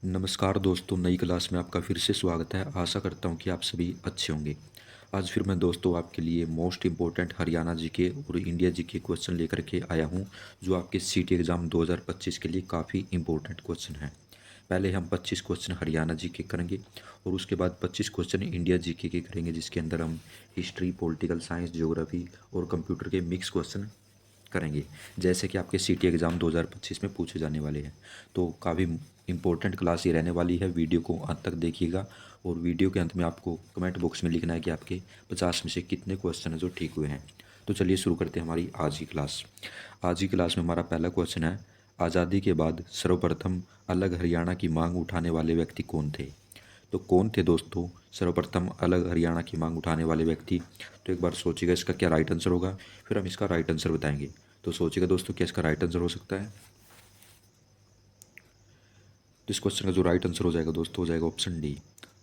नमस्कार दोस्तों, नई क्लास में आपका फिर से स्वागत है। आशा करता हूँ कि आप सभी अच्छे होंगे। आज फिर मैं दोस्तों आपके लिए मोस्ट इम्पोर्टेंट हरियाणा जीके और इंडिया जीके क्वेश्चन लेकर के आया हूँ, जो आपके सीटी एग्ज़ाम 2025 के लिए काफ़ी इम्पोर्टेंट क्वेश्चन हैं। पहले हम 25 क्वेश्चन हरियाणा जीके करेंगे और उसके बाद 25 क्वेश्चन इंडिया जीके के करेंगे, जिसके अंदर हम हिस्ट्री, पॉलिटिकल साइंस, ज्योग्राफी और कंप्यूटर के मिक्स क्वेश्चन करेंगे, जैसे कि आपके सीटी एग्ज़ाम 2025 में पूछे जाने वाले हैं। तो काफ़ी इंपॉर्टेंट क्लास ये रहने वाली है। वीडियो को अंत तक देखिएगा और वीडियो के अंत में आपको कमेंट बॉक्स में लिखना है कि आपके 50 में से कितने क्वेश्चन हैं जो ठीक हुए हैं। तो चलिए शुरू करते हैं हमारी आज की क्लास। आज की क्लास में हमारा पहला क्वेश्चन है, आज़ादी के बाद सर्वप्रथम अलग हरियाणा की मांग उठाने वाले व्यक्ति कौन थे? तो कौन थे दोस्तों सर्वप्रथम अलग हरियाणा की मांग उठाने वाले व्यक्ति? तो एक बार सोचिएगा इसका क्या राइट आंसर होगा, फिर हम इसका राइट आंसर बताएंगे। तो सोचिएगा दोस्तों क्या इसका राइट आंसर हो सकता है। तो इस क्वेश्चन का जो राइट आंसर हो जाएगा दोस्तों, हो जाएगा ऑप्शन डी।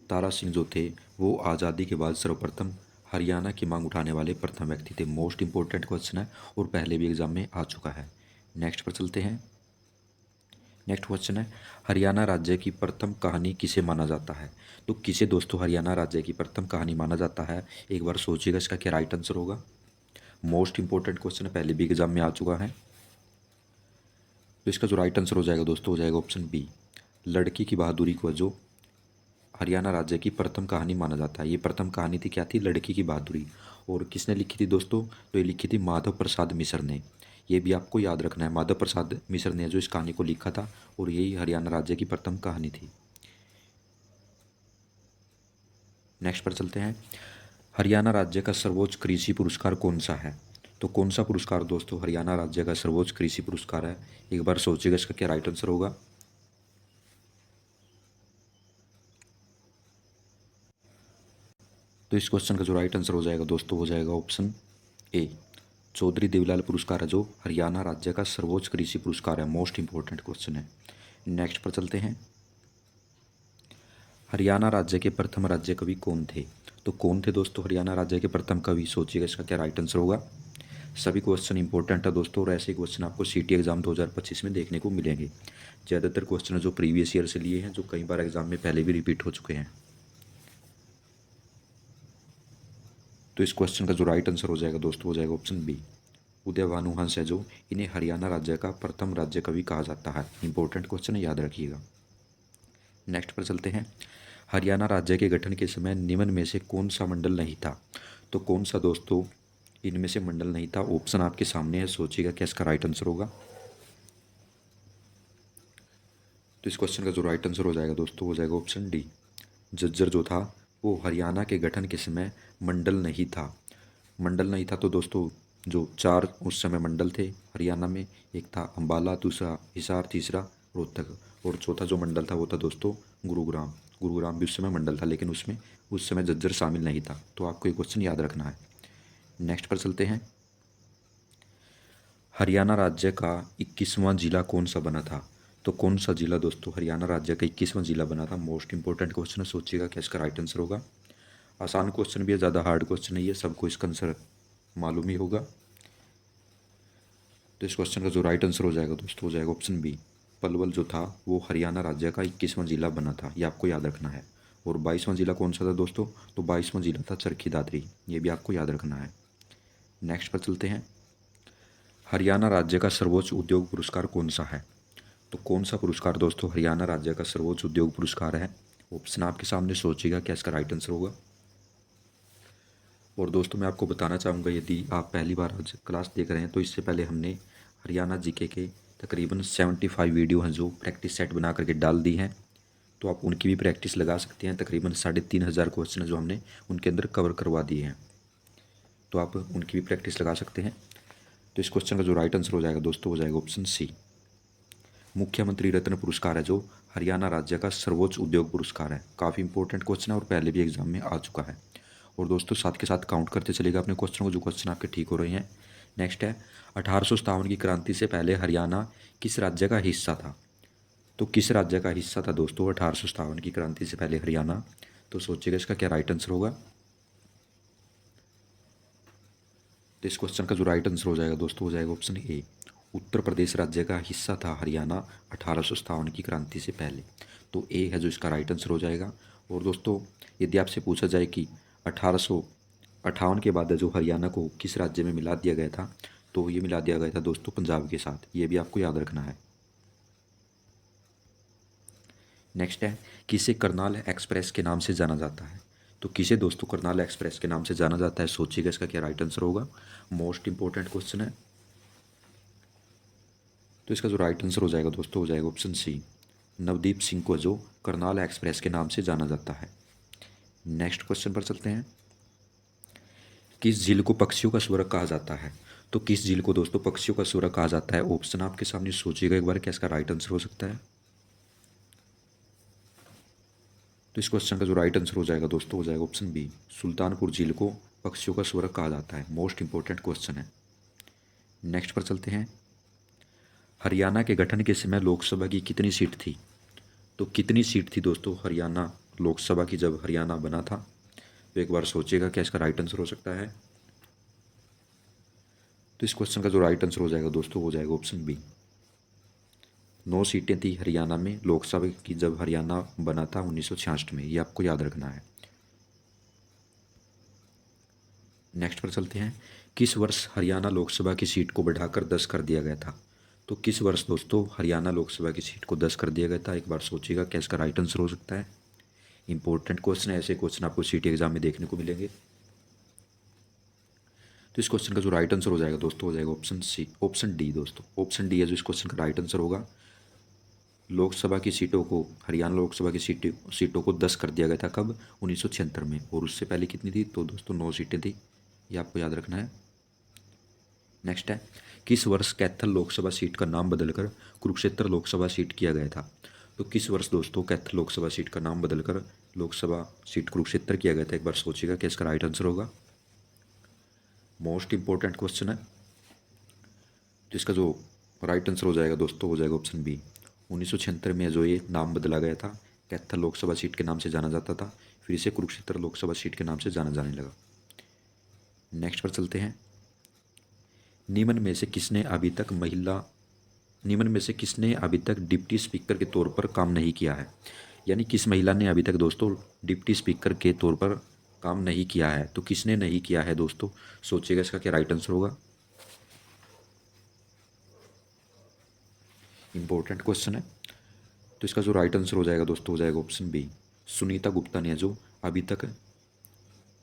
तारा सिंह जो थे वो आज़ादी के बाद सर्वप्रथम हरियाणा की मांग उठाने वाले प्रथम व्यक्ति थे। मोस्ट इंपॉर्टेंट क्वेश्चन है और पहले भी एग्जाम में आ चुका है। नेक्स्ट पर चलते हैं। नेक्स्ट क्वेश्चन है, हरियाणा राज्य की प्रथम कहानी किसे माना जाता है? तो किसे दोस्तों हरियाणा राज्य की प्रथम कहानी माना जाता है? एक बार सोचिएगा इसका क्या राइट आंसर होगा। मोस्ट इंपॉर्टेंट क्वेश्चन है, पहले भी एग्जाम में आ चुका है। तो इसका जो राइट आंसर हो जाएगा दोस्तों, हो जाएगा ऑप्शन बी। लड़की की बहादुरी को जो हरियाणा राज्य की प्रथम कहानी माना जाता है। ये प्रथम कहानी थी, क्या थी? लड़की की बहादुरी। और किसने लिखी थी दोस्तों? तो ये लिखी थी माधव प्रसाद मिश्र ने। ये भी आपको याद रखना है, माधव प्रसाद मिश्र ने जो इस कहानी को लिखा था और यही हरियाणा राज्य की प्रथम कहानी थी। नेक्स्ट पर चलते हैं। हरियाणा राज्य का सर्वोच्च कृषि पुरस्कार कौन सा है? तो कौन सा पुरस्कार दोस्तों हरियाणा राज्य का सर्वोच्च कृषि पुरस्कार है? एक बार सोचिएगा इसका क्या राइट आंसर होगा। तो इस क्वेश्चन का जो राइट आंसर हो जाएगा दोस्तों, हो जाएगा ऑप्शन ए। चौधरी देवीलाल पुरस्कार है जो हरियाणा राज्य का सर्वोच्च कृषि पुरस्कार है। मोस्ट इंपॉर्टेंट क्वेश्चन है। नेक्स्ट पर चलते हैं। हरियाणा राज्य के प्रथम राज्य कवि कौन थे? तो कौन थे दोस्तों हरियाणा राज्य के प्रथम कवि? सोचिएगा इसका क्या राइट आंसर होगा। सभी क्वेश्चन इंपॉर्टेंट है दोस्तों और ऐसे क्वेश्चन आपको सीटी एग्जाम 2025 में देखने को मिलेंगे। ज़्यादातर क्वेश्चन जो प्रीवियस ईयर से लिए हैं, जो कई बार एग्जाम में पहले भी रिपीट हो चुके हैं। तो इस क्वेश्चन का जो राइट आंसर हो जाएगा दोस्तों, हो जाएगा ऑप्शन बी। उदय भानुवंश है जो इन्हें हरियाणा राज्य का प्रथम राज्य कवि कहा जाता है। इंपॉर्टेंट क्वेश्चन है, याद रखिएगा। नेक्स्ट पर चलते हैं। हरियाणा राज्य के गठन के समय निम्न में से कौन सा मंडल नहीं था? तो कौन सा दोस्तों इनमें से मंडल नहीं था? ऑप्शन आपके सामने है, सोचिएगा क्या इसका राइट आंसर होगा। तो इस क्वेश्चन का जो राइट आंसर हो जाएगा दोस्तों, हो जाएगा ऑप्शन डी। झज्जर जो था वो हरियाणा के गठन के समय मंडल नहीं था। मंडल नहीं था तो दोस्तों जो चार उस समय मंडल थे हरियाणा में, एक था अम्बाला, दूसरा हिसार, तीसरा रोहतक और चौथा जो मंडल था वो था दोस्तों गुरुग्राम। गुरुग्राम भी उस समय मंडल था, लेकिन उसमें उस समय झज्जर शामिल नहीं था। तो आपको ये क्वेश्चन याद रखना है। नेक्स्ट पर चलते हैं। हरियाणा राज्य का 21वां जिला कौन सा बना था? तो कौन सा जिला दोस्तों हरियाणा राज्य का 21वां जिला बना था? मोस्ट इंपॉर्टेंट क्वेश्चन है, सोचिएगा क्या इसका राइट आंसर होगा। आसान क्वेश्चन भी है, ज़्यादा हार्ड क्वेश्चन नहीं है, सबको इसका आंसर मालूम ही होगा। तो इस क्वेश्चन का जो राइट आंसर हो जाएगा दोस्तों, हो जाएगा ऑप्शन बी। पलवल जो था वो हरियाणा राज्य का 21वां जिला बना था, ये आपको याद रखना है। और 22वां जिला कौन सा था दोस्तों? तो 22वां जिला था चरखी दादरी, ये भी आपको याद रखना है। नेक्स्ट पर चलते हैं। हरियाणा राज्य का सर्वोच्च उद्योग पुरस्कार कौन सा है? तो कौन सा पुरस्कार दोस्तों हरियाणा राज्य का सर्वोच्च उद्योग पुरस्कार है? ऑप्शन आपके सामने, सोचिएगा क्या इसका राइट आंसर होगा। और दोस्तों मैं आपको बताना चाहूँगा, यदि आप पहली बार आज क्लास देख रहे हैं तो इससे पहले हमने हरियाणा जीके के तकरीबन 75 वीडियो हैं जो प्रैक्टिस सेट बना करके डाल दी हैं। तो आप उनकी भी प्रैक्टिस लगा सकते हैं। तकरीबन 3,500 क्वेश्चन जो हमने उनके अंदर कवर करवा दिए हैं, तो आप उनकी भी प्रैक्टिस लगा सकते हैं। तो इस क्वेश्चन का जो राइट आंसर हो जाएगा दोस्तों, हो जाएगा ऑप्शन सी। मुख्यमंत्री रत्न पुरस्कार है जो हरियाणा राज्य का सर्वोच्च उद्योग पुरस्कार है। काफ़ी इंपॉर्टेंट क्वेश्चन है और पहले भी एग्जाम में आ चुका है। और दोस्तों साथ के साथ काउंट करते चलेगा अपने क्वेश्चन को, जो क्वेश्चन आपके ठीक हो रहे हैं। नेक्स्ट है, 1857 की क्रांति से पहले हरियाणा किस राज्य का हिस्सा था? तो किस राज्य का हिस्सा था दोस्तों 1857 की क्रांति से पहले हरियाणा? तो सोचिएगा इसका क्या राइट आंसर होगा। तो इस क्वेश्चन का जो राइट आंसर हो जाएगा दोस्तों, हो जाएगा ऑप्शन ए। उत्तर प्रदेश राज्य का हिस्सा था हरियाणा 1857 की क्रांति से पहले। तो ए है जो इसका राइट आंसर हो जाएगा। और दोस्तों यदि आपसे पूछा जाए कि 1858 के बाद जो हरियाणा को किस राज्य में मिला दिया गया था, तो ये मिला दिया गया था दोस्तों पंजाब के साथ। ये भी आपको याद रखना है। नेक्स्ट है, किसे करनाल एक्सप्रेस के नाम से जाना जाता है? तो किसे दोस्तों करनाल एक्सप्रेस के नाम से जाना जाता है? सोचिएगा इसका क्या राइट आंसर होगा। मोस्ट इंपॉर्टेंट क्वेश्चन है। तो इसका जो राइट आंसर हो जाएगा दोस्तों हो जाएगा ऑप्शन सी, नवदीप सिंह को जो करनाल एक्सप्रेस के नाम से जाना जाता है। नेक्स्ट क्वेश्चन पर चलते हैं। किस झील को पक्षियों का स्वर्ग कहा जाता है? तो किस झील को दोस्तों पक्षियों का स्वर्ग कहा जाता है? ऑप्शन आपके सामने, सोचिएगा एक बार क्या इसका राइट आंसर हो सकता है। तो इस क्वेश्चन का जो राइट आंसर हो जाएगा दोस्तों हो जाएगा ऑप्शन बी, सुल्तानपुर झील को पक्षियों का स्वर्ग कहा जाता है। मोस्ट इंपॉर्टेंट क्वेश्चन है। नेक्स्ट पर चलते हैं। हरियाणा के गठन के समय लोकसभा की कितनी सीट थी? तो कितनी सीट थी दोस्तों हरियाणा लोकसभा की जब हरियाणा बना था? तो एक बार सोचिएगा क्या इसका राइट आंसर हो सकता है। तो इस क्वेश्चन का जो राइट आंसर हो जाएगा दोस्तों हो जाएगा ऑप्शन बी, 9 सीटें थी हरियाणा में लोकसभा की जब हरियाणा बना था 1966 में। ये आपको याद रखना है। नेक्स्ट पर चलते हैं। किस वर्ष हरियाणा लोकसभा की सीट को बढ़ाकर 10 कर दिया गया था? तो किस वर्ष दोस्तों हरियाणा लोकसभा की सीट को 10 कर दिया गया था? एक बार सोचिएगा क्या इसका राइट आंसर हो सकता है। इंपॉर्टेंट क्वेश्चन है, ऐसे क्वेश्चन आपको सीटी एग्जाम में देखने को मिलेंगे। तो इस क्वेश्चन का जो राइट आंसर हो जाएगा दोस्तों हो जाएगा ऑप्शन सी, ऑप्शन डी दोस्तों। ऑप्शन डी है जो इस क्वेश्चन का राइट आंसर होगा। लोकसभा की सीटों को, हरियाणा लोकसभा की सीटों को 10 कर दिया गया था कब? 1976 में। और उससे पहले कितनी थी? तो दोस्तों 9 सीटें थी। ये आपको याद रखना है। नेक्स्ट है, किस वर्ष कैथल लोकसभा सीट का नाम बदलकर कुरुक्षेत्र लोकसभा सीट किया गया था? तो किस वर्ष दोस्तों कैथल लोकसभा सीट का नाम बदलकर लोकसभा सीट कुरुक्षेत्र किया गया था? एक बार सोचिएगा क्या इसका राइट आंसर होगा। मोस्ट इंपॉर्टेंट क्वेश्चन है। तो इसका जो राइट आंसर हो जाएगा दोस्तों हो जाएगा ऑप्शन बी, 1976 में जो ये नाम बदला गया था, कैथल लोकसभा सीट के नाम से जाना जाता था, फिर इसे कुरुक्षेत्र लोकसभा सीट के नाम से जाना जाने लगा। नेक्स्ट पर चलते हैं। निम्न में से किसने अभी तक डिप्टी स्पीकर के तौर पर काम नहीं किया है? यानी किस महिला ने अभी तक दोस्तों डिप्टी स्पीकर के तौर पर काम नहीं किया है? तो किसने नहीं किया है दोस्तों? सोचिएगा इसका क्या राइट आंसर होगा। इंपॉर्टेंट क्वेश्चन है। तो इसका जो राइट आंसर हो जाएगा दोस्तों हो जाएगा ऑप्शन बी, सुनीता गुप्ता ने जो अभी तक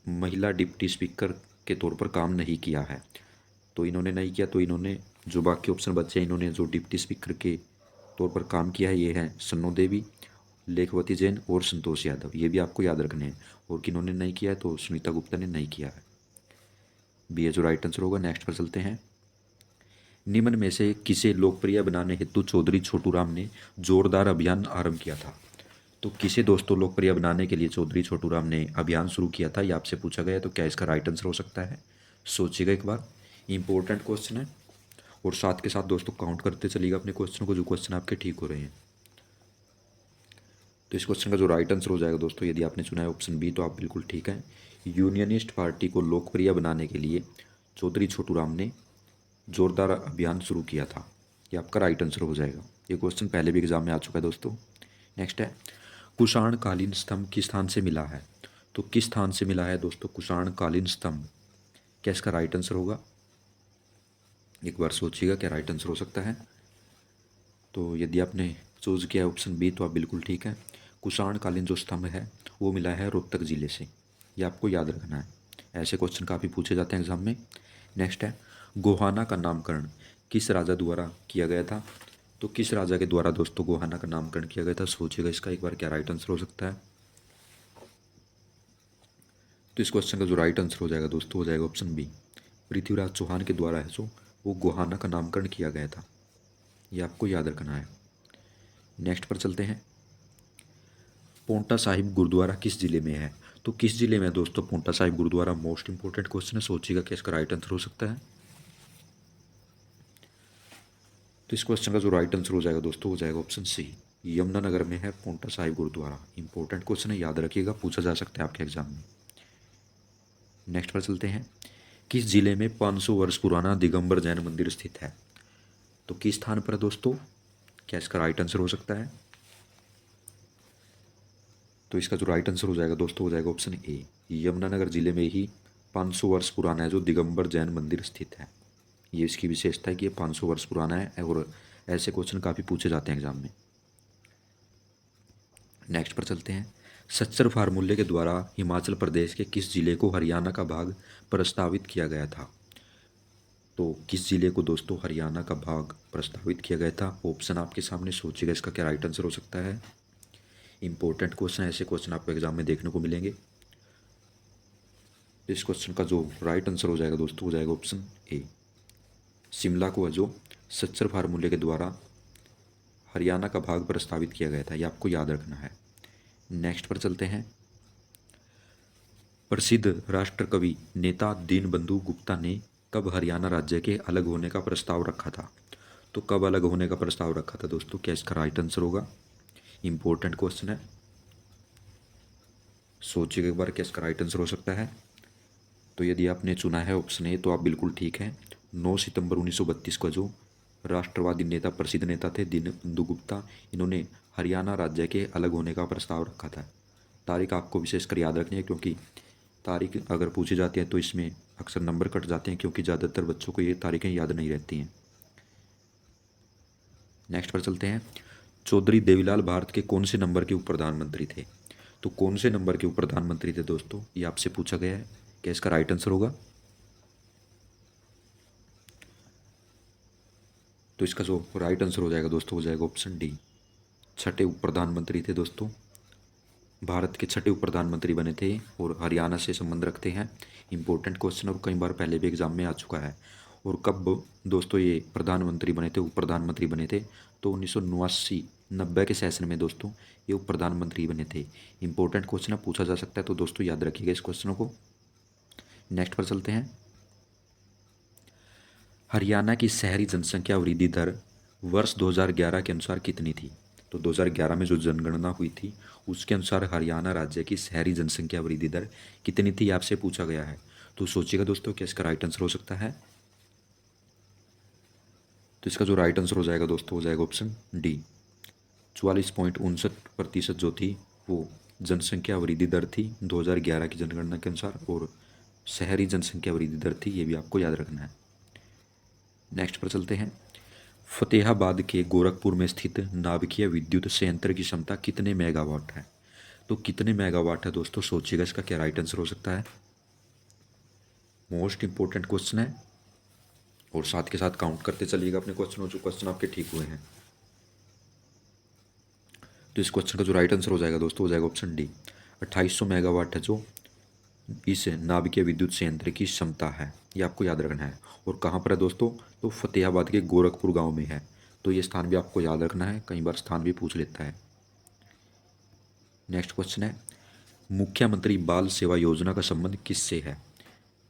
महिला डिप्टी स्पीकर के तौर पर काम नहीं किया है। तो इन्होंने नहीं किया, तो इन्होंने जो बाकी ऑप्शन बचे हैं, इन्होंने जो डिप्टी स्पीकर के तौर पर काम किया है ये है सन्नो देवी, लेखवती जैन और संतोष यादव। ये भी आपको याद रखने हैं। और किन्होंने नहीं किया है? तो सुनीता गुप्ता ने नहीं किया है। बी है जो राइट आंसर होगा। नेक्स्ट पर चलते हैं। निम्न में से किसे लोकप्रिय बनाने हेतु चौधरी छोटू राम ने जोरदार अभियान आरंभ किया था? तो किसे दोस्तों लोकप्रिय बनाने के लिए चौधरी छोटू राम ने अभियान शुरू किया था? ये आपसे पूछा गया है। तो क्या इसका राइट आंसर हो सकता है? सोचिएगा एक बार। इंपॉर्टेंट क्वेश्चन है। और साथ के साथ दोस्तों काउंट करते चलिएगा अपने क्वेश्चन को, जो क्वेश्चन आपके ठीक हो रहे हैं। तो इस क्वेश्चन का जो राइट आंसर हो जाएगा दोस्तों, यदि आपने चुना है ऑप्शन बी तो आप बिल्कुल ठीक हैं। यूनियनिस्ट पार्टी को लोकप्रिय बनाने के लिए चौधरी छोटू राम ने जोरदार अभियान शुरू किया था। ये आपका राइट आंसर हो जाएगा। ये क्वेश्चन पहले भी एग्जाम में आ चुका है दोस्तों। नेक्स्ट है, कुषाण कालीन स्तंभ किस स्थान से मिला है? तो किस स्थान से मिला है दोस्तों कुषाण कालीन स्तंभ? क्या इसका राइट आंसर होगा? एक बार सोचिएगा क्या राइट आंसर हो सकता है। तो यदि आपने चूज़ किया ऑप्शन बी तो आप बिल्कुल ठीक है। कुषाण कालीन जो स्तंभ है वो मिला है रोहतक ज़िले से। ये आपको याद रखना है। ऐसे क्वेश्चन काफ़ी पूछे जाते हैं एग्जाम में। नेक्स्ट है, गोहाना का नामकरण किस राजा द्वारा किया गया था? तो किस राजा के द्वारा दोस्तों गोहाना का नामकरण किया गया था? सोचिएगा इसका एक बार क्या राइट आंसर हो सकता है। तो इस क्वेश्चन का जो राइट आंसर हो जाएगा दोस्तों हो जाएगा ऑप्शन बी, पृथ्वीराज चौहान के द्वारा है जो वो गोहाना का नामकरण किया गया था। ये आपको याद रखना है। नेक्स्ट पर चलते हैं। पोंटा साहिब गुरुद्वारा किस जिले में है? तो किस जिले में है दोस्तों Paonta Sahib Gurdwara? Most important question है। सोचिएगा कि इसका राइट आंसर हो सकता है। तो इस क्वेश्चन का जो राइट आंसर हो जाएगा दोस्तों हो जाएगा ऑप्शन सी, यमुनानगर में है पोंटा साहिब गुरुद्वारा। इंपॉर्टेंट क्वेश्चन है, याद रखिएगा, पूछा जा सकता है आपके एग्जाम में। नेक्स्ट पर चलते हैं। किस जिले में 500 वर्ष पुराना दिगंबर जैन मंदिर स्थित है? तो किस स्थान पर है दोस्तों? क्या इसका राइट आंसर हो सकता है? तो इसका जो राइट आंसर हो जाएगा दोस्तों, हो जाएगा ऑप्शन ए। यमुनानगर जिले में ही 500 वर्ष पुराना है जो दिगंबर जैन मंदिर स्थित है। ये इसकी विशेषता है कि ये 500 वर्ष पुराना है और ऐसे क्वेश्चन काफ़ी पूछे जाते हैं एग्जाम में। नेक्स्ट पर चलते हैं। सच्चर फार्मूले के द्वारा हिमाचल प्रदेश के किस जिले को हरियाणा का भाग प्रस्तावित किया गया था? तो किस जिले को दोस्तों हरियाणा का भाग प्रस्तावित किया गया था? ऑप्शन आपके सामने, सोचिएगा इसका क्या राइट आंसर हो सकता है। इंपॉर्टेंट क्वेश्चन है, ऐसे क्वेश्चन आपको एग्जाम में देखने को मिलेंगे। इस क्वेश्चन का जो राइट आंसर हो जाएगा दोस्तों, हो जाएगा ऑप्शन ए। शिमला को है जो सच्चर फार्मूले के द्वारा हरियाणा का भाग प्रस्तावित किया गया था, ये आपको याद रखना है। नेक्स्ट पर चलते हैं। प्रसिद्ध राष्ट्र कवि नेता दीनबंधु गुप्ता ने कब हरियाणा राज्य के अलग होने का प्रस्ताव रखा था? तो कब अलग होने का प्रस्ताव रखा था दोस्तों, क्या इसका राइट आंसर होगा? इंपॉर्टेंट क्वेश्चन है, सोचिए एक बार क्या इसका राइट आंसर हो सकता है। तो यदि आपने चुना है ऑप्शन ए तो आप बिल्कुल ठीक हैं। 9 सितंबर 1932 को जो राष्ट्रवादी नेता, प्रसिद्ध नेता थे दीनबंधु गुप्ता, इन्होंने हरियाणा राज्य के अलग होने का प्रस्ताव रखा था। तारीख आपको विशेषकर याद रखनी है, क्योंकि तारीख अगर पूछी जाती है तो इसमें अक्सर नंबर कट जाते हैं, क्योंकि ज़्यादातर बच्चों को ये तारीखें याद नहीं रहती हैं। नेक्स्ट पर चलते हैं। चौधरी देवीलाल भारत के कौन से नंबर के उप प्रधानमंत्री थे? तो कौन से नंबर के उप प्रधानमंत्री थे दोस्तों, ये आपसे पूछा गया है। क्या इसका राइट आंसर होगा? तो इसका जो राइट आंसर हो जाएगा दोस्तों, हो जाएगा ऑप्शन डी। छठे उप प्रधानमंत्री थे दोस्तों, भारत के छठे उप प्रधानमंत्री बने थे और हरियाणा से संबंध रखते हैं। इंपॉर्टेंट क्वेश्चन और कई बार पहले भी एग्जाम में आ चुका है। और कब दोस्तों ये प्रधानमंत्री बने थे, उप प्रधानमंत्री बने थे? तो 1989-90 के सेशन में दोस्तों ये उप प्रधानमंत्री बने थे। इंपॉर्टेंट क्वेश्चन है, पूछा जा सकता है, तो दोस्तों याद रखिएगा इस क्वेश्चनों को। नेक्स्ट पर चलते हैं। हरियाणा की शहरी जनसंख्या वृद्धि दर वर्ष 2011 के अनुसार कितनी थी? तो 2011 में जो जनगणना हुई थी उसके अनुसार हरियाणा राज्य की शहरी जनसंख्या वृद्धि दर कितनी थी, आपसे पूछा गया है। तो सोचिएगा दोस्तों क्या इसका राइट आंसर हो सकता है। तो इसका जो राइट आंसर हो जाएगा दोस्तों, हो जाएगा ऑप्शन डी। 44.59% जो थी वो जनसंख्या वृद्धि दर थी 2011 की जनगणना के अनुसार, और शहरी जनसंख्या वृद्धि दर थी, ये भी आपको याद रखना है। नेक्स्ट पर चलते हैं। फतेहाबाद के गोरखपुर में स्थित नाभिकीय विद्युत संयंत्र की क्षमता कितने मेगावाट है? तो कितने मेगावाट है दोस्तों, सोचिएगा इसका क्या राइट आंसर हो सकता है। मोस्ट इंपॉर्टेंट क्वेश्चन है और साथ के साथ काउंट करते चलिएगा अपने क्वेश्चनों, जो क्वेश्चन आपके ठीक हुए हैं। तो इस क्वेश्चन का जो राइट आंसर हो जाएगा दोस्तों, हो जाएगा ऑप्शन डी। 2800 मेगावाट है जो इस नाभिकीय विद्युत संयंत्र की क्षमता है, ये आपको याद रखना है। और कहाँ पर है दोस्तों, तो फतेहाबाद के गोरखपुर गांव में है। तो ये स्थान भी आपको याद रखना है, कई बार स्थान भी पूछ लेता है। नेक्स्ट क्वेश्चन है। मुख्यमंत्री बाल सेवा योजना का संबंध किससे है?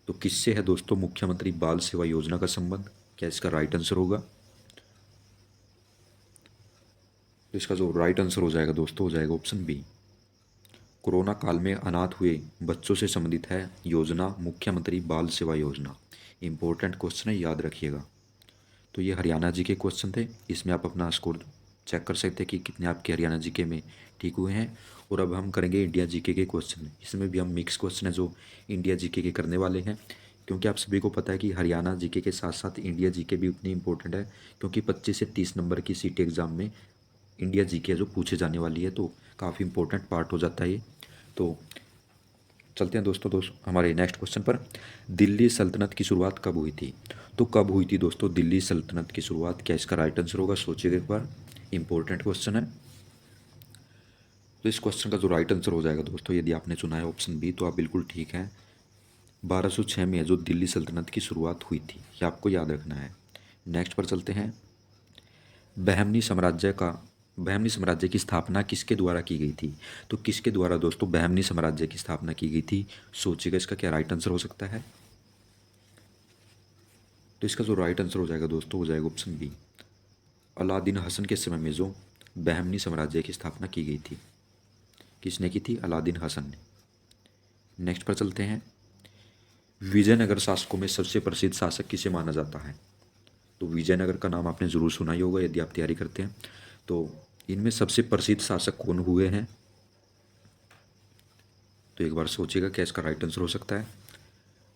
तो किससे है दोस्तों मुख्यमंत्री बाल सेवा योजना का संबंध, क्या इसका राइट आंसर होगा? तो इसका जो राइट आंसर हो जाएगा दोस्तों, हो जाएगा ऑप्शन बी। कोरोना काल में अनाथ हुए बच्चों से संबंधित है योजना मुख्यमंत्री बाल सेवा योजना। इंपॉर्टेंट क्वेश्चन है, याद रखिएगा। तो ये हरियाणा जी के क्वेश्चन थे, इसमें आप अपना स्कोर चेक कर सकते हैं कि कितने आपके हरियाणा जीके में ठीक हुए हैं। और अब हम करेंगे इंडिया जीके के क्वेश्चन, इसमें भी हम मिक्स क्वेश्चन है जो इंडिया जीके के करने वाले हैं, क्योंकि आप सभी को पता है कि हरियाणा जीके के साथ साथ इंडिया जीके भी उतनी इंपॉर्टेंट है, क्योंकि 25 से 30 नंबर की सीट एग्ज़ाम में इंडिया जीके जो पूछे जाने वाली है, तो काफ़ी इंपॉर्टेंट पार्ट हो जाता है ये। तो चलते हैं दोस्तों हमारे नेक्स्ट क्वेश्चन पर। दिल्ली सल्तनत की शुरुआत कब हुई थी? तो कब हुई थी दोस्तों दिल्ली सल्तनत की शुरुआत, क्या इसका राइट आंसर होगा, सोचिएगा एक बार। इंपॉर्टेंट क्वेश्चन है। तो इस क्वेश्चन का जो राइट आंसर हो जाएगा दोस्तों, यदि आपने चुना है ऑप्शन बी तो आप बिल्कुल ठीक हैं। 1206 में जो दिल्ली सल्तनत की शुरुआत हुई थी, ये आपको याद रखना है। नेक्स्ट पर चलते हैं। बहमनी साम्राज्य की स्थापना किसके द्वारा की गई थी? तो किसके द्वारा दोस्तों बहमनी साम्राज्य की स्थापना की गई थी, सोचिएगा इसका क्या राइट आंसर हो सकता है। तो इसका जो राइट आंसर हो जाएगा दोस्तों, हो जाएगा ऑप्शन बी। अलादीन हसन के समय में जो बहमनी साम्राज्य की स्थापना की गई थी, किसने की थी? अलादीन हसन ने। नेक्स्ट पर चलते हैं। विजयनगर शासकों में सबसे प्रसिद्ध शासक किसे माना जाता है? तो विजयनगर का नाम आपने ज़रूर सुना ही होगा यदि आप तैयारी करते हैं। तो इनमें सबसे प्रसिद्ध शासक कौन हुए हैं? तो एक बार सोचिएगा क्या इसका राइट आंसर हो सकता है।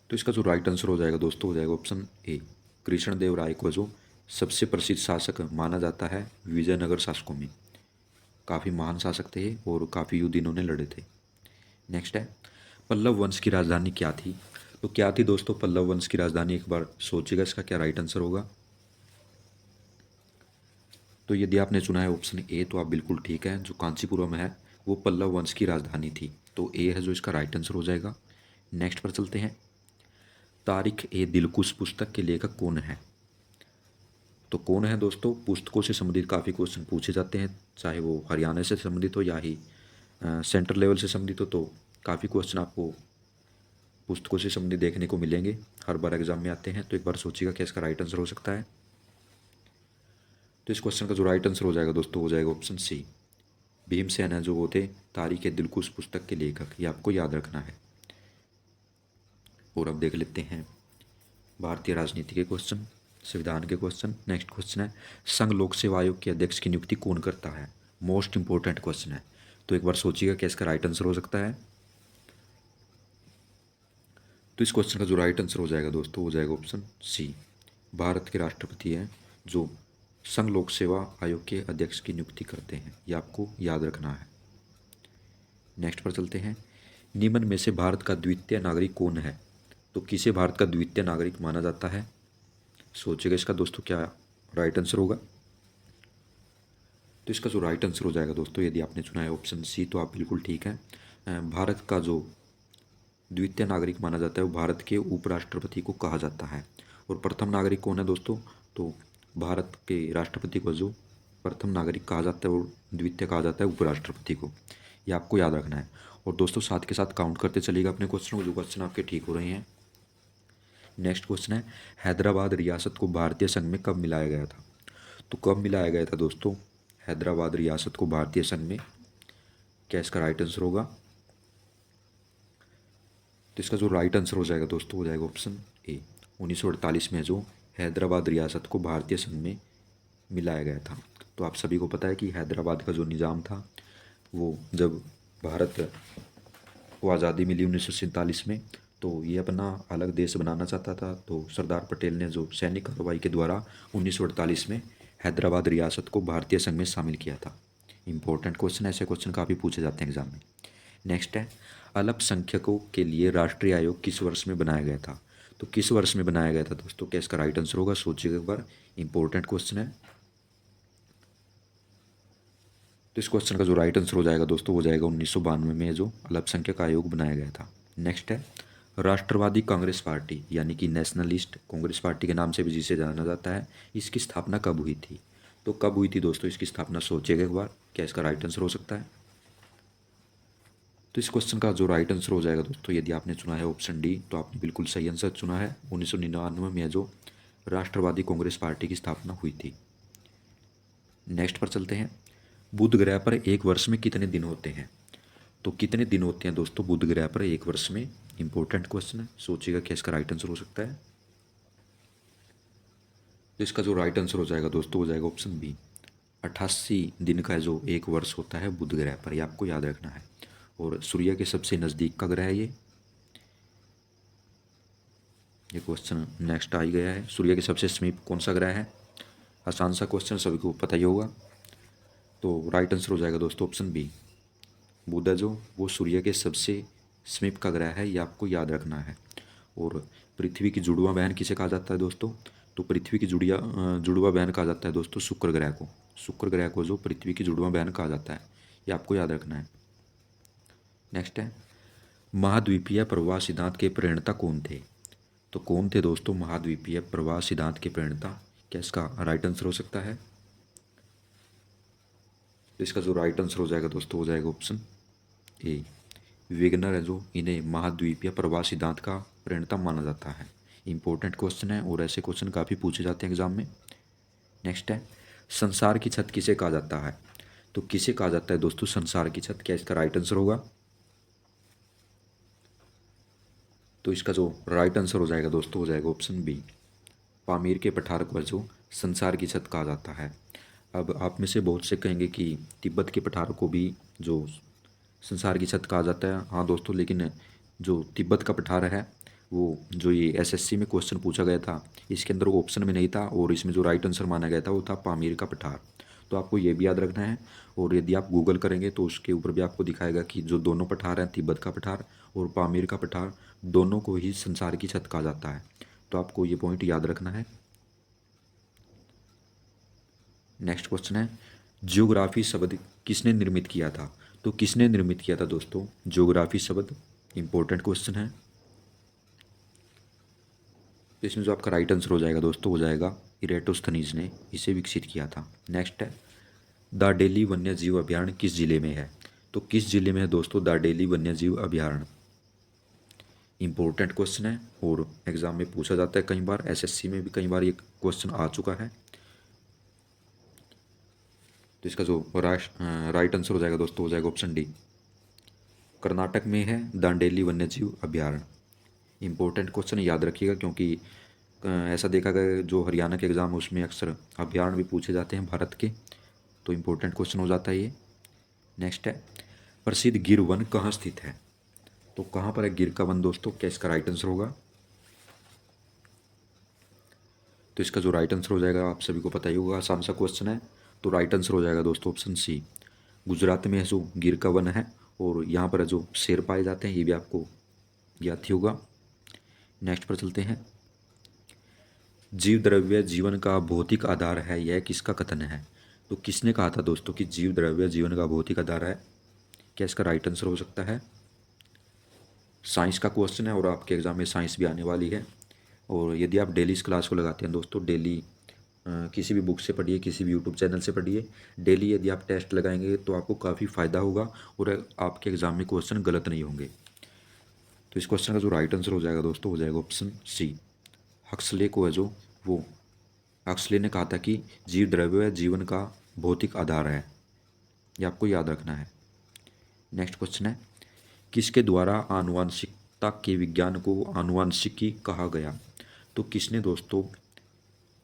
तो इसका जो राइट आंसर हो जाएगा दोस्तों, हो जाएगा ऑप्शन ए। कृष्णदेव राय को जो सबसे प्रसिद्ध शासक माना जाता है विजयनगर शासकों में। काफ़ी महान शासक थे और काफ़ी युद्ध इन्होंने लड़े थे। नेक्स्ट है, पल्लव वंश की राजधानी क्या थी। तो क्या थी दोस्तों पल्लव वंश की राजधानी, एक बार सोचिएगा इसका क्या राइट आंसर होगा। तो यदि आपने चुना है ऑप्शन ए तो आप बिल्कुल ठीक है, जो कांचीपुरम है वो पल्लव वंश की राजधानी थी। तो ए है जो इसका राइट आंसर हो जाएगा। नेक्स्ट पर चलते हैं, तारिक ए दिलकुश पुस्तक के लेखक कौन है। तो कौन है दोस्तों, पुस्तकों से संबंधित काफ़ी क्वेश्चन पूछे जाते हैं, चाहे वो हरियाणा से संबंधित हो या ही सेंट्रल लेवल से संबंधित हो। तो काफ़ी क्वेश्चन आपको पुस्तकों से संबंधित देखने को मिलेंगे, हर बार एग्जाम में आते हैं। तो एक बार सोचिएगा क्या इसका राइट आंसर हो सकता है। तो इस क्वेश्चन का जो राइट आंसर हो जाएगा दोस्तों, हो जाएगा ऑप्शन सी। भीमसेन है जो वो थे तारिक ए दिलकुश पुस्तक के लेखक, ये आपको याद रखना है। और अब देख लेते हैं भारतीय राजनीति के क्वेश्चन, संविधान के क्वेश्चन। नेक्स्ट क्वेश्चन है, संघ लोक सेवा आयोग के अध्यक्ष की नियुक्ति कौन करता है। मोस्ट इंपॉर्टेंट क्वेश्चन है। तो एक बार सोचिएगा क्या इसका राइट आंसर हो सकता है। तो इस क्वेश्चन का जो राइट आंसर हो जाएगा दोस्तों, हो जाएगा ऑप्शन सी। भारत के राष्ट्रपति हैं जो संघ लोक सेवा आयोग के अध्यक्ष की नियुक्ति करते हैं, ये आपको याद रखना है। नेक्स्ट पर चलते हैं, निम्न में से भारत का द्वितीय नागरिक कौन है। तो किसे भारत का द्वितीय नागरिक माना जाता है। सोचिएगा इसका दोस्तों क्या राइट आंसर होगा। तो इसका जो राइट आंसर हो जाएगा दोस्तों, यदि आपने चुना है ऑप्शन सी तो आप बिल्कुल ठीक है। भारत का जो द्वितीय नागरिक माना जाता है वो भारत के उपराष्ट्रपति को कहा जाता है। और प्रथम नागरिक कौन है दोस्तों, तो भारत के राष्ट्रपति को जो प्रथम नागरिक कहा जाता है और द्वितीय कहा जाता है उपराष्ट्रपति को, ये आपको याद रखना है। और दोस्तों साथ के साथ काउंट करते चलिएगा अपने क्वेश्चन को, जो क्वेश्चन आपके ठीक हो रहे हैं। नेक्स्ट क्वेश्चन है, हैदराबाद रियासत को भारतीय संघ में कब मिलाया गया था। तो कब मिलाया गया था दोस्तों हैदराबाद रियासत को भारतीय संघ में, क्या इसका राइट आंसर होगा। तो इसका जो राइट आंसर हो जाएगा दोस्तों, हो जाएगा ऑप्शन ए। 1948 में जो हैदराबाद रियासत को भारतीय संघ में मिलाया गया था। तो आप सभी को पता है कि हैदराबाद का जो निज़ाम था वो जब भारत को आज़ादी मिली 1947 में, तो ये अपना अलग देश बनाना चाहता था। तो सरदार पटेल ने जो सैनिक कार्रवाई के द्वारा 1948 में हैदराबाद रियासत को भारतीय संघ में शामिल किया था। इंपॉर्टेंट क्वेश्चन, ऐसे क्वेश्चन काफ़ी पूछे जाते हैं एग्जाम में। नेक्स्ट है, अल्पसंख्यकों के लिए राष्ट्रीय आयोग किस वर्ष में बनाया गया था। तो किस वर्ष में बनाया गया था दोस्तों, क्या इसका राइट आंसर होगा। सोचिएगा एक बार, इंपॉर्टेंट क्वेश्चन है। तो इस क्वेश्चन का जो राइट आंसर हो जाएगा दोस्तों, हो जाएगा 1992 में जो अल्पसंख्यक आयोग बनाया गया था। नेक्स्ट है, राष्ट्रवादी कांग्रेस पार्टी यानी कि नेशनलिस्ट कांग्रेस पार्टी के नाम से भी जिसे जाना जाता है, इसकी स्थापना कब हुई थी। तो कब हुई थी दोस्तों इसकी स्थापना, सोचिएगा एक बार क्या इसका राइट आंसर हो सकता है। तो इस क्वेश्चन का जो राइट आंसर हो जाएगा दोस्तों, यदि आपने चुना है ऑप्शन डी तो आपने बिल्कुल सही आंसर चुना है। 1999 में जो राष्ट्रवादी कांग्रेस पार्टी की स्थापना हुई थी। नेक्स्ट पर चलते हैं, बुध ग्रह पर एक वर्ष में कितने दिन होते हैं। तो कितने दिन होते हैं दोस्तों बुध ग्रह पर एक वर्ष में, इंपॉर्टेंट क्वेश्चन है। सोचिएगा क्या इसका राइट आंसर हो सकता है। तो इसका जो राइट आंसर हो जाएगा दोस्तों, हो जाएगा ऑप्शन बी। 88 दिन का जो एक वर्ष होता है बुध ग्रह पर, ये आपको याद रखना है। और सूर्य के सबसे नज़दीक का ग्रह है ये क्वेश्चन नेक्स्ट आ ही गया है। सूर्य के सबसे समीप कौन सा ग्रह है, आसान सा क्वेश्चन, सभी को पता ही होगा। तो राइट आंसर हो जाएगा दोस्तों ऑप्शन बी। बुध जो वो सूर्य के सबसे समीप का ग्रह है, ये आपको याद रखना है। और पृथ्वी की जुड़वा बहन किसे कहा जाता है दोस्तों, तो पृथ्वी की जुड़वा बहन कहा जाता है दोस्तों शुक्र ग्रह को। शुक्र ग्रह को जो पृथ्वी की जुड़वा बहन कहा जाता है, ये आपको याद रखना है। नेक्स्ट है, महाद्वीपीय प्रवाह सिद्धांत के प्रणेता कौन थे। तो कौन थे दोस्तों महाद्वीपीय प्रवाह सिद्धांत के प्रणेता, क्या इसका राइट आंसर हो सकता है। तो इसका जो राइट आंसर हो जाएगा दोस्तों, हो जाएगा ऑप्शन ए। वेगनर है जो, इन्हें महाद्वीपीय प्रवाह सिद्धांत का प्रणेता माना जाता है। इंपॉर्टेंट क्वेश्चन है और ऐसे क्वेश्चन काफ़ी पूछे जाते हैं एग्जाम में। नेक्स्ट है, संसार की छत किसे कहा जाता है। तो किसे कहा जाता है दोस्तों संसार की छत, क्या इसका राइट आंसर होगा। तो इसका जो राइट आंसर हो जाएगा दोस्तों, हो जाएगा ऑप्शन बी। पामीर के पठार को जो संसार की छत कहा जाता है। अब आप में से बहुत से कहेंगे कि तिब्बत के पठार को भी जो संसार की छत कहा जाता है। हाँ दोस्तों, लेकिन जो तिब्बत का पठार है वो जो ये एसएससी में क्वेश्चन पूछा गया था, इसके अंदर वो ऑप्शन में नहीं था और इसमें जो राइट आंसर माना गया था वो था पामीर का पठार। तो आपको ये भी याद रखना है। और यदि आप गूगल करेंगे तो उसके ऊपर भी आपको दिखाएगा कि जो दोनों पठार हैं, तिब्बत का पठार और पामीर का पठार, दोनों को ही संसार की छत कहा जाता है। तो आपको ये पॉइंट याद रखना है। नेक्स्ट क्वेश्चन है, जियोग्राफी शब्द किसने निर्मित किया था? तो किसने निर्मित किया था दोस्तों जियोग्राफी शब्द? इंपॉर्टेंट क्वेश्चन है। तो इसमें जो आपका राइट आंसर हो जाएगा दोस्तों, हो जाएगा इरेटोस्थनीज ने इसे विकसित किया था। नेक्स्ट है, दाडेली वन्य जीव अभयारण्य किस जिले में है? तो किस जिले में है दोस्तों दाडेली वन्य जीव अभयारण्य? इंपॉर्टेंट क्वेश्चन है और एग्जाम में पूछा जाता है कई बार, एसएससी में भी कई बार ये क्वेश्चन आ चुका है। तो इसका जो राइट आंसर हो जाएगा दोस्तों, हो जाएगा ऑप्शन डी, कर्नाटक में है दांडेली वन्य जीव अभयारण्य। इंपॉर्टेंट क्वेश्चन याद रखिएगा, क्योंकि ऐसा देखा गया जो हरियाणा के एग्ज़ाम है उसमें अक्सर अभयारण्य भी पूछे जाते हैं भारत के। तो इंपॉर्टेंट क्वेश्चन हो जाता है ये। नेक्स्ट है, प्रसिद्ध गिर वन कहाँ स्थित है? तो कहाँ पर है गिर का वन दोस्तों? क्या इसका राइट आंसर होगा? तो इसका जो राइट आंसर हो जाएगा, आप सभी को पता ही होगा, आसान सा क्वेश्चन है। तो राइट आंसर हो जाएगा दोस्तों ऑप्शन सी, गुजरात में है जो गिर का वन है और यहाँ पर जो शेर पाए जाते हैं, ये भी आपको ज्ञात ही होगा। नेक्स्ट पर चलते हैं, जीव द्रव्य जीवन का भौतिक आधार है, यह किसका कथन है? तो किसने कहा था दोस्तों कि जीव द्रव्य जीवन का भौतिक आधार है? क्या इसका राइट आंसर हो सकता है? साइंस का क्वेश्चन है और आपके एग्जाम में साइंस भी आने वाली है। और यदि आप डेली इस क्लास को लगाते हैं दोस्तों, डेली किसी भी बुक से पढ़िए, किसी भी यूट्यूब चैनल से पढ़िए, डेली यदि आप टेस्ट लगाएंगे तो आपको काफ़ी फ़ायदा होगा और आपके एग्ज़ाम में क्वेश्चन गलत नहीं होंगे। तो इस क्वेश्चन का जो राइट आंसर हो जाएगा दोस्तों, हो जाएगा ऑप्शन सी, हक्सले को है जो वो हक्सले ने कहा था कि जीव द्रव्य जीवन का भौतिक आधार है। ये आपको याद रखना है। नेक्स्ट क्वेश्चन है, किसके द्वारा आनुवंशिकता के विज्ञान को आनुवंशिकी कहा गया? तो किसने दोस्तों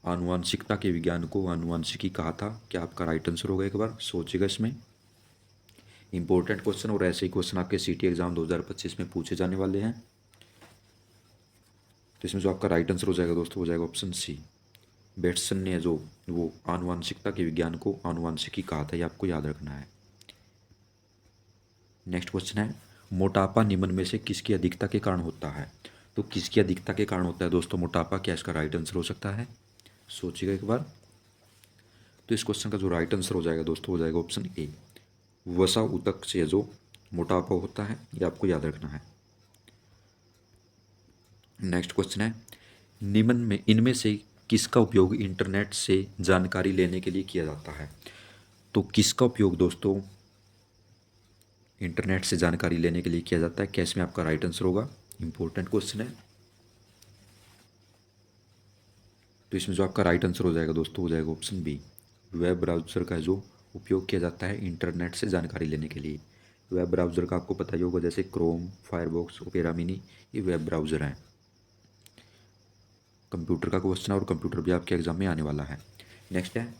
आनुवंशिकता के विज्ञान को आनुवंशिकी कहा था? क्या आपका राइट आंसर होगा? एक बार सोचिएगा इसमें। इंपॉर्टेंट क्वेश्चन और ऐसे ही क्वेश्चन आपके सीटी एग्जाम 2025 में पूछे जाने वाले हैं। तो इसमें जो आपका राइट आंसर हो जाएगा दोस्तों, हो जाएगा ऑप्शन सी, बेट्सन ने जो वो आनुवंशिकता के विज्ञान को आनुवंशिकी कहा था। ये आपको याद रखना है। नेक्स्ट क्वेश्चन है, मोटापा निम्न में से किसकी अधिकता के कारण होता है? तो किसकी अधिकता के कारण होता है दोस्तों मोटापा? क्या इसका राइट आंसर हो सकता है? सोचिएगा एक बार। तो इस क्वेश्चन का जो राइट आंसर हो जाएगा दोस्तों, हो जाएगा ऑप्शन ए, वसा ऊतक से जो मोटापा होता है। ये आपको याद रखना है। नेक्स्ट क्वेश्चन है, निम्न में इनमें से किसका उपयोग इंटरनेट से जानकारी लेने के लिए किया जाता है? तो किसका उपयोग दोस्तों इंटरनेट से जानकारी लेने के लिए किया जाता है? क्या इसमें आपका राइट आंसर होगा? इंपॉर्टेंट क्वेश्चन है। तो इसमें जो आपका राइट आंसर हो जाएगा दोस्तों, हो जाएगा ऑप्शन बी, वेब ब्राउज़र का जो उपयोग किया जाता है इंटरनेट से जानकारी लेने के लिए। वेब ब्राउज़र का आपको पता ही होगा, जैसे क्रोम, फायरबॉक्स, ओपेरा मिनी, ये वेब ब्राउज़र हैं। कंप्यूटर का क्वेश्चन और कंप्यूटर भी आपके एग्जाम में आने वाला है। नेक्स्ट है,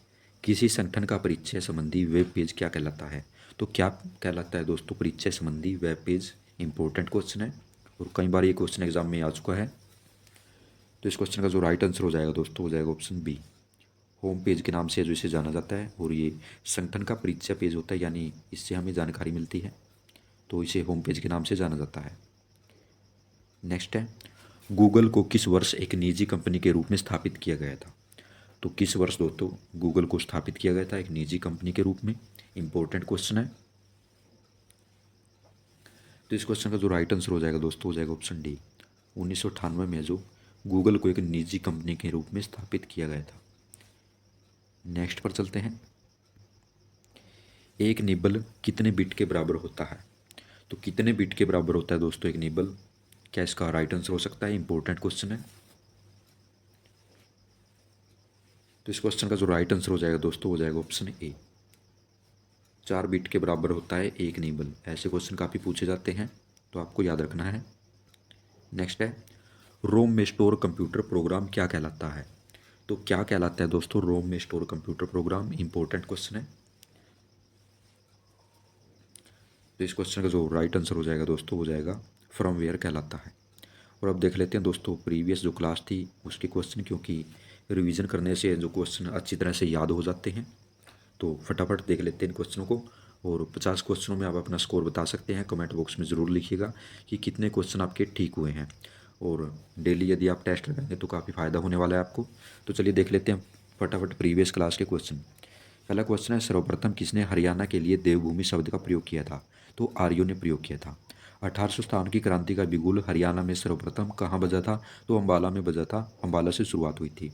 किसी संगठन का परिचय संबंधी वेब पेज क्या कहलाता है? तो क्या कहलाता है दोस्तों परिचय संबंधी वेब पेज? इंपॉर्टेंट क्वेश्चन है और कई बार ये क्वेश्चन एग्जाम में आ चुका है। तो इस क्वेश्चन का जो राइट आंसर हो जाएगा दोस्तों, हो जाएगा ऑप्शन बी, होम पेज के नाम से जो इसे जाना जाता है और ये संगठन का परिचय पेज होता है, यानी इससे हमें जानकारी मिलती है, तो इसे होम पेज के नाम से जाना जाता है। नेक्स्ट है, गूगल को किस वर्ष एक निजी कंपनी के रूप में स्थापित किया गया था? तो किस वर्ष दोस्तों गूगल को स्थापित किया गया था एक निजी कंपनी के रूप में? इंपॉर्टेंट क्वेश्चन है। तो इस क्वेश्चन का जो राइट आंसर हो जाएगा दोस्तों, हो जाएगा ऑप्शन डी, 1998 में जो गूगल को एक निजी कंपनी के रूप में स्थापित किया गया था। नेक्स्ट पर चलते हैं, एक निबल कितने बिट के बराबर होता है? तो कितने बिट के बराबर होता है दोस्तों एक निबल? क्या इसका राइट आंसर हो सकता है? इंपॉर्टेंट क्वेश्चन है। तो इस क्वेश्चन का जो राइट आंसर हो जाएगा दोस्तों, हो जाएगा ऑप्शन ए, 4 बिट के बराबर होता है एक निबल। ऐसे क्वेश्चन काफ़ी पूछे जाते हैं, तो आपको याद रखना है। नेक्स्ट है, रोम में स्टोर कंप्यूटर प्रोग्राम क्या कहलाता है? तो क्या कहलाता है दोस्तों रोम में store computer program? Important question है। तो इस क्वेश्चन का जो राइट आंसर हो जाएगा दोस्तों वो जाएगा फ्रॉम वेयर कहलाता है। और अब देख लेते हैं दोस्तों प्रीवियस जो क्लास थी उसके क्वेश्चन, क्योंकि रिवीजन करने से जो क्वेश्चन अच्छी तरह से याद हो जाते हैं। तो फटाफट देख लेते हैं इन क्वेश्चनों को। और 50 क्वेश्चनों में आप अपना स्कोर बता सकते हैं। कमेंट बॉक्स में ज़रूर लिखिएगा कि कितने क्वेश्चन आपके ठीक हुए हैं। और डेली यदि आप टेस्ट लगाएंगे तो काफ़ी फ़ायदा होने वाला है आपको। तो चलिए देख लेते हैं फटाफट प्रीवियस क्लास के क्वेश्चन। पहला क्वेश्चन है, सर्वप्रथम किसने हरियाणा के लिए देवभूमि शब्द का प्रयोग किया था? तो आर्यों ने प्रयोग किया था। 1857 की क्रांति का बिगुल हरियाणा में सर्वप्रथम कहाँ बजा था? तो अम्बाला में बजा था। अम्बाला से शुरुआत हुई थी।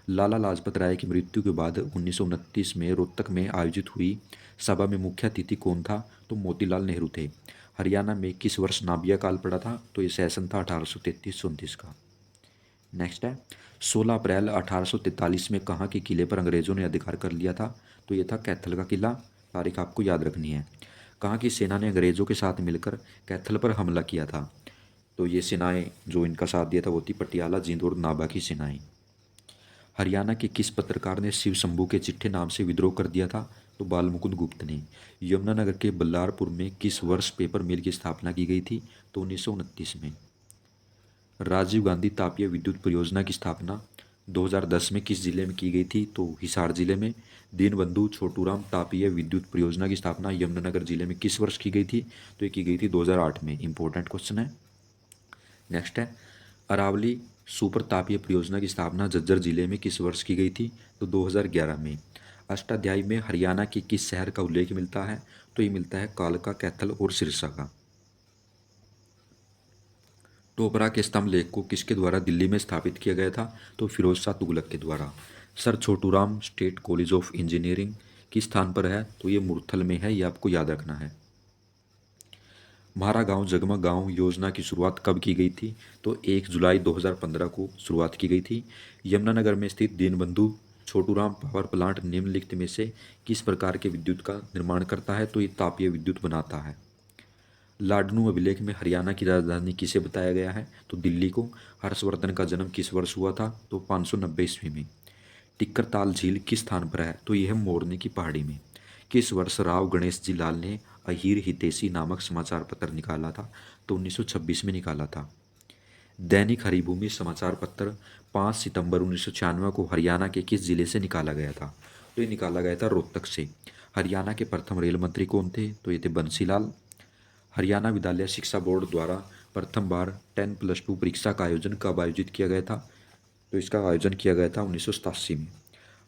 लाला लाजपत राय की मृत्यु के बाद 1929 में रोहतक में आयोजित हुई सभा में मुख्य अतिथि कौन था? तो मोतीलाल नेहरू थे। हरियाणा में किस वर्ष नाबिया काल पड़ा था? तो ये सेशन था 1833-34 का। नेक्स्ट है, 16 अप्रैल 1843 में कहाँ के किले पर अंग्रेजों ने अधिकार कर लिया था? तो ये था कैथल का किला। तारीख आपको याद रखनी है। कहाँ की सेना ने अंग्रेजों के साथ मिलकर कैथल पर हमला किया था? तो ये सेनाएं जो इनका साथ दिया था वो थी पटियाला, जींद और नाभा की सेनाएं। हरियाणा के किस पत्रकार ने शिव शंभू के चिट्ठे नाम से विद्रोह कर दिया था? तो बालमुकुंद गुप्त ने। यमुनानगर के बल्लारपुर में किस वर्ष पेपर मिल की स्थापना की गई थी? तो 1929 में। राजीव गांधी तापीय विद्युत परियोजना की स्थापना 2010 में किस जिले में की गई थी? तो हिसार जिले में। दीनबंधु छोटूराम तापीय विद्युत परियोजना की स्थापना यमुनानगर जिले में किस वर्ष की गई थी? तो ये की गई थी 2008 में। इंपॉर्टेंट क्वेश्चन है। नेक्स्ट है, अरावली सुपर तापीय परियोजना की स्थापना झज्जर जिले में किस वर्ष की गई थी? तो 2011 में। अष्टाध्यायी में हरियाणा के किस शहर का उल्लेख मिलता है? तो ये मिलता है कालका, कैथल और सिरसा का। टोपरा के स्तंभ लेख को किसके द्वारा दिल्ली में स्थापित किया गया था? तो फिरोज शाह तुगलक के द्वारा। Sir Chhoturam state college of engineering किस स्थान पर है? तो ये मुरथल में है, ये आपको याद रखना है। म्हारा गांव जगमग गांव योजना की शुरुआत कब की गई थी? तो 1 जुलाई 2015 को शुरुआत की गई थी। यमुनानगर में स्थित दीनबंधु छोटूराम पावर प्लांट निम्नलिखित में से किस प्रकार के विद्युत का निर्माण करता है? तो ये तापीय विद्युत बनाता है। लाडनू अभिलेख में हरियाणा की राजधानी किसे बताया गया है? तो दिल्ली को। हर्षवर्धन का जन्म किस वर्ष हुआ था? तो 590 ईस्वी में। टिक्कर ताल झील किस स्थान पर है? तो यह मोरनी की पहाड़ी में। किस वर्ष राव गणेश जी लाल ने अहीर हितैषी नामक समाचार पत्र निकाला था? तो 1926 में निकाला था। दैनिक हरिभूमि समाचार पत्र 5 सितंबर 1996 को हरियाणा के किस जिले से निकाला गया था? तो ये निकाला गया था रोहतक से। हरियाणा के प्रथम रेल मंत्री कौन थे? तो ये थे बंसीलाल। हरियाणा विद्यालय शिक्षा बोर्ड द्वारा प्रथम बार 10+2 परीक्षा का आयोजन कब आयोजित किया गया था? तो इसका आयोजन किया गया था 1987 में।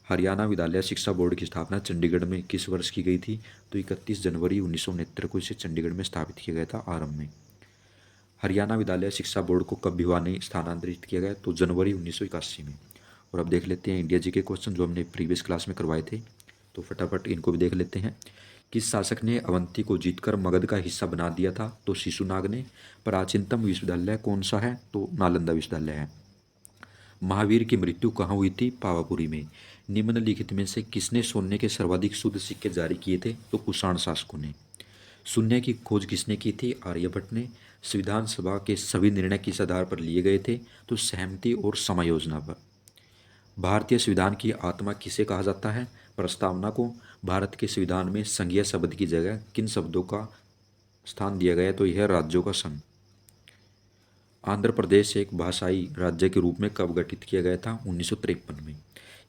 हरियाणा विद्यालय शिक्षा बोर्ड की स्थापना चंडीगढ़ में किस वर्ष की गई थी? तो 31 जनवरी 1969 को इसे चंडीगढ़ में स्थापित किया गया था आरंभ में। हरियाणा विद्यालय शिक्षा बोर्ड को कब भिवानी स्थानांतरित किया गया? तो जनवरी 1981 में। और अब देख लेते हैं इंडिया जी के क्वेश्चन जो हमने प्रीवियस क्लास में करवाए थे। तो फटाफट इनको भी देख लेते हैं। किस शासक ने अवंती को जीतकर मगध का हिस्सा बना दिया था? तो शिशुनाग ने। प्राचीनतम विश्वविद्यालय कौन सा है? तो नालंदा विश्वविद्यालय है। महावीर की मृत्यु कहाँ हुई थी? पावापुरी में। निम्नलिखित में से किसने सोने के सर्वाधिक शुद्ध सिक्के जारी किए थे? तो कुषाण शासकों ने। शून्य की खोज किसने की थी? आर्यभट्ट ने। संविधान सभा के सभी निर्णय किस आधार पर लिए गए थे? तो सहमति और समायोजना पर। भारतीय संविधान की आत्मा किसे कहा जाता है? प्रस्तावना को। भारत के संविधान में संघीय शब्द की जगह किन शब्दों का स्थान दिया गया है? तो यह है राज्यों का संघ। आंध्र प्रदेश एक भाषाई राज्य के रूप में कब गठित किया गया था? 1953 में।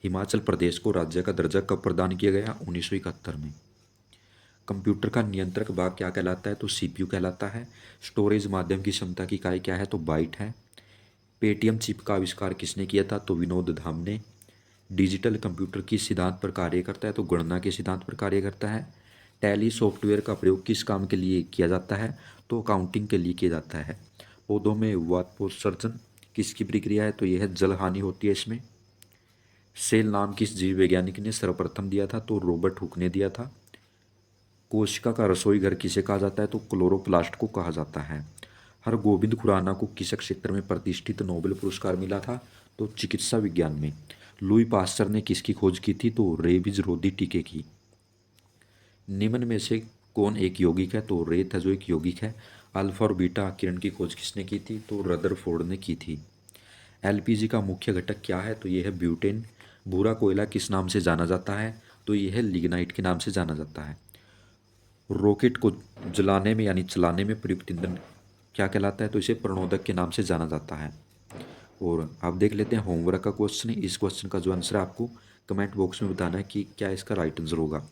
हिमाचल प्रदेश को राज्य का दर्जा कब प्रदान किया गया? 1971 में। कंप्यूटर का नियंत्रक भाग क्या कहलाता है? तो सीपीयू कहलाता है। स्टोरेज माध्यम की क्षमता की इकाई क्या है? तो बाइट है। पेटीएम चिप का आविष्कार किसने किया था? तो विनोद धाम ने। डिजिटल कंप्यूटर किस सिद्धांत पर कार्य करता है? तो गणना के सिद्धांत पर कार्य करता है। टैली सॉफ्टवेयर का प्रयोग किस काम के लिए किया जाता है? तो अकाउंटिंग के लिए किया जाता है। पौधों में वाष्पोत्सर्जन किसकी प्रक्रिया है? तो यह है जल हानि होती है इसमें। सेल नाम किस जीव वैज्ञानिक ने सर्वप्रथम दिया था? तो रॉबर्ट हुक ने दिया था। कोशिका का रसोई घर किसे कहा जाता है? तो क्लोरोप्लास्ट को कहा जाता है। हरगोबिंद खुराना को किस क्षेत्र में प्रतिष्ठित नोबेल पुरस्कार मिला था? तो चिकित्सा विज्ञान में। लुई पास्चर ने किसकी खोज की थी? तो रेबीज रोधी टीके की। निम्न में से कौन एक यौगिक है? तो रेत है जो एक यौगिक है। अल्फा और बीटा किरण की खोज किसने की थी? तो रदरफोर्ड ने की थी। एलपीजी का मुख्य घटक क्या है? तो यह है ब्यूटेन। भूरा कोयला किस नाम से जाना जाता है? तो यह है लिग्नाइट के नाम से जाना जाता है। रॉकेट को जलाने में यानी चलाने में प्रयुक्त ईंधन क्या कहलाता है? तो इसे प्रणोदक के नाम से जाना जाता है। और आप देख लेते हैं होमवर्क का क्वेश्चन है। इस क्वेश्चन का जो आंसर है आपको कमेंट बॉक्स में बताना है कि क्या इसका राइट आंसर होगा।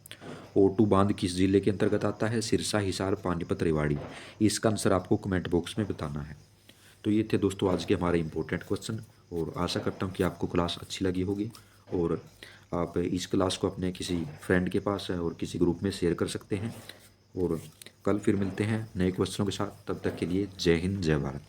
O2 बांध किस जिले के अंतर्गत आता है? सिरसा, हिसार, पानीपत, रेवाड़ी। इसका आंसर आपको कमेंट बॉक्स में बताना है। तो ये थे दोस्तों आज के हमारे इंपॉर्टेंट क्वेश्चन, और आशा करता हूँ कि आपको क्लास अच्छी लगी होगी, और आप इस क्लास को अपने किसी फ्रेंड के पास और किसी ग्रुप में शेयर कर सकते हैं। और कल फिर मिलते हैं नए क्वेश्चनों के साथ। तब तक के लिए जय हिंद, जय भारत।